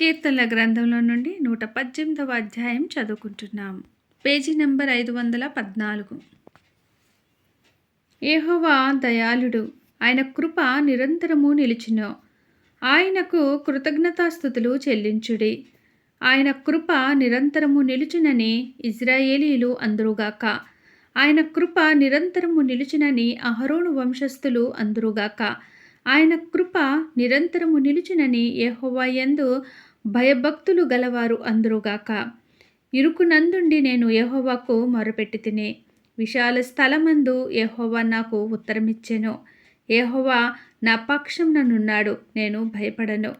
కీర్తనల గ్రంథంలో నుండి 118వ అధ్యాయం చదువుకుంటున్నాం. Page number 514. యెహోవా దయాళుడు, ఆయన కృప నిరంతరము నిలిచును. ఆయనకు కృతజ్ఞతాస్తుతులు చెల్లించుడి. ఆయన కృప నిరంతరము నిలుచునని ఇజ్రాయేలీలు అందురుగాక. ఆయన కృప నిరంతరము నిలుచునని అహరోను వంశస్థులు అందురుగాక. ఆయన కృప నిరంతరము నిలుచునని యెహోవా యందు భయభక్తులు గలవారు అందురుగాక. ఇరుకునందుండి నేను యెహోవాకు మొరపెట్టితిని. విశాల స్థలమందు యెహోవా నాకు ఉత్తరమిచ్చెను. యెహోవా నా పక్షముననున్నాడు, నేను భయపడను.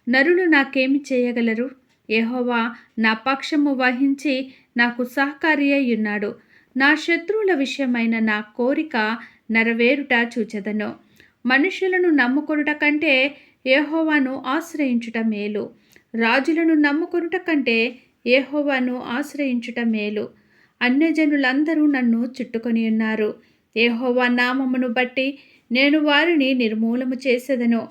నరులు నాకేమి చేయగలరు? యెహోవా నా పక్షము వహించి నాకు సహకారి అయ్యున్నాడు. నా శత్రువుల విషయమైన నా కోరిక నెరవేరుట చూచెదను. మనుషులను నమ్ముకొనుట కంటే యెహోవాను ఆశ్రయించుట మేలు. రాజులను నమ్ముకొనుట కంటే యెహోవాను ఆశ్రయించుట మేలు. అన్యజనులందరూ నన్ను చుట్టుకొని ఉన్నారు. యెహోవా నామమును బట్టి నేను వారిని నిర్మూలము చేసేదను.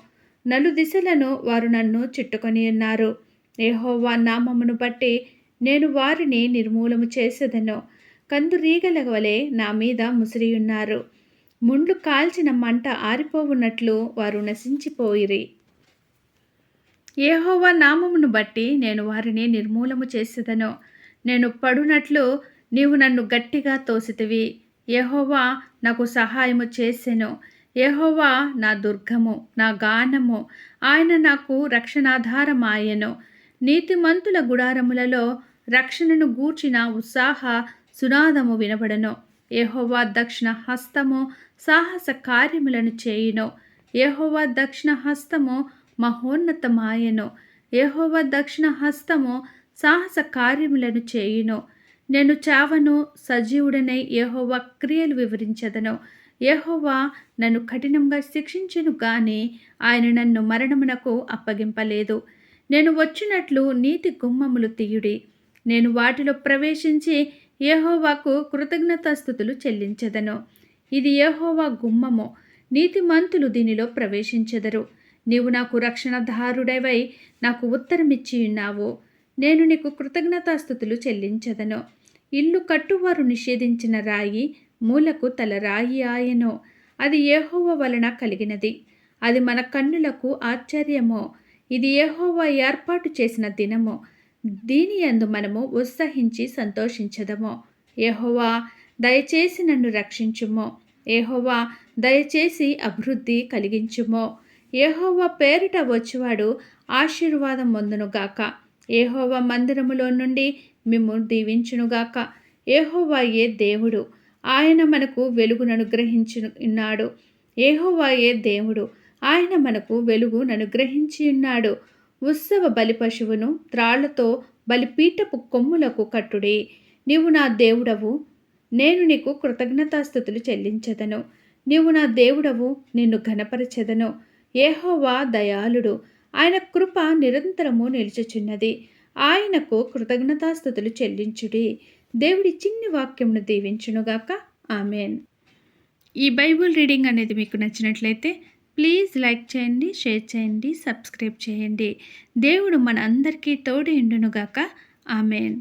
నలుదిశలను వారు నన్ను చుట్టుకొని ఉన్నారు. యెహోవా నామమును బట్టి నేను వారిని నిర్మూలము చేసేదను. కందురీగల వలె నా మీద ముసిరియున్నారు. ముండ్లు కాల్చిన మంట ఆరిపోవున్నట్లు వారు నశించిపోయిరి. యెహోవా నామమును బట్టి నేను వారిని నిర్మూలము చేసేదను. నేను పడునట్లు నీవు నన్ను గట్టిగా తోసితివి. యెహోవా నాకు సహాయము చేసెను. యెహోవా నా దుర్గము, నా గానము. ఆయన నాకు రక్షణాధారమాయెను. నీతిమంతుల గుడారములలో రక్షణను గూర్చిన ఉత్సాహ సునాదము వినబడను. యెహోవా దక్షిణ హస్తము సాహస కార్యములను చేయును. యెహోవా దక్షిణ హస్తము మహోన్నతమాయెను. యెహోవా దక్షిణ హస్తము సాహస కార్యములను చేయును. నేను చావను, సజీవుడనై యెహోవా క్రియలు వివరించెదను. యెహోవా నన్ను కఠినంగా శిక్షించెను గాని ఆయన నన్ను మరణమునకు అప్పగింపలేదు. నేను వచ్చినట్లు నీతి గుమ్మములు తీయుడి. నేను వాటిలో ప్రవేశించి యెహోవాకు కృతజ్ఞతాస్తుతులు చెల్లించెదను. ఇది యెహోవా గుమ్మము, నీతిమంతులు దీనిలో ప్రవేశించెదరు. నీవు నాకు రక్షణధారుడవై నాకు ఉత్తరమిచ్చి ఉన్నావు. నేను నీకు కృతజ్ఞతాస్తుతులు చెల్లించెదను. ఇల్లు కట్టువారు నిషేధించిన రాయి మూలకు తల రాయి ఆయెను. అది యెహోవా వలన కలిగినది. అది మన కన్నులకు ఆశ్చర్యము. ఇది యెహోవా ఏర్పాటు చేసిన దినము. దీని యందు మనము ఉత్సహించి సంతోషించదము. యెహోవా దయచేసి నన్ను రక్షించుము. యెహోవా దయచేసి అభివృద్ధి కలిగించుము. యెహోవా పేరిట వచ్చువాడు ఆశీర్వాదం పొందునుగాక. యెహోవా మందిరములో నుండి మిమ్ము దీవించునుగాక. యెహోవాయే దేవుడు, ఆయన మనకు వెలుగుననుగ్రహించున్నాడు. యెహోవాయే దేవుడు, ఆయన మనకు వెలుగుననుగ్రహించి ఉన్నాడు. ఉత్సవ బలి పశువును త్రాళ్లతో బలిపీఠపు కొమ్ములకు కట్టుడి. నీవు నా దేవుడవు, నేను నీకు కృతజ్ఞతాస్తుతులు చెల్లించెదను. నీవు నా దేవుడవు, నిన్ను ఘనపరచెదను. యెహోవా దయాళుడు, ఆయన కృప నిరంతరము నిలుచుచున్నది. ఆయనకు కృతజ్ఞతాస్తుతులు చెల్లించుడి. దేవుడి చిన్ని వాక్యమును దీవించునుగాక. ఆమెన్. ఈ బైబుల్ రీడింగ్ అనేది మీకు నచ్చినట్లయితే ప్లీజ్ లైక్ చేయండి, షేర్ చేయండి, సబ్స్క్రైబ్ చేయండి. దేవుడు మన అందరికీ తోడు ఉండునుగాక. ఆమెన్.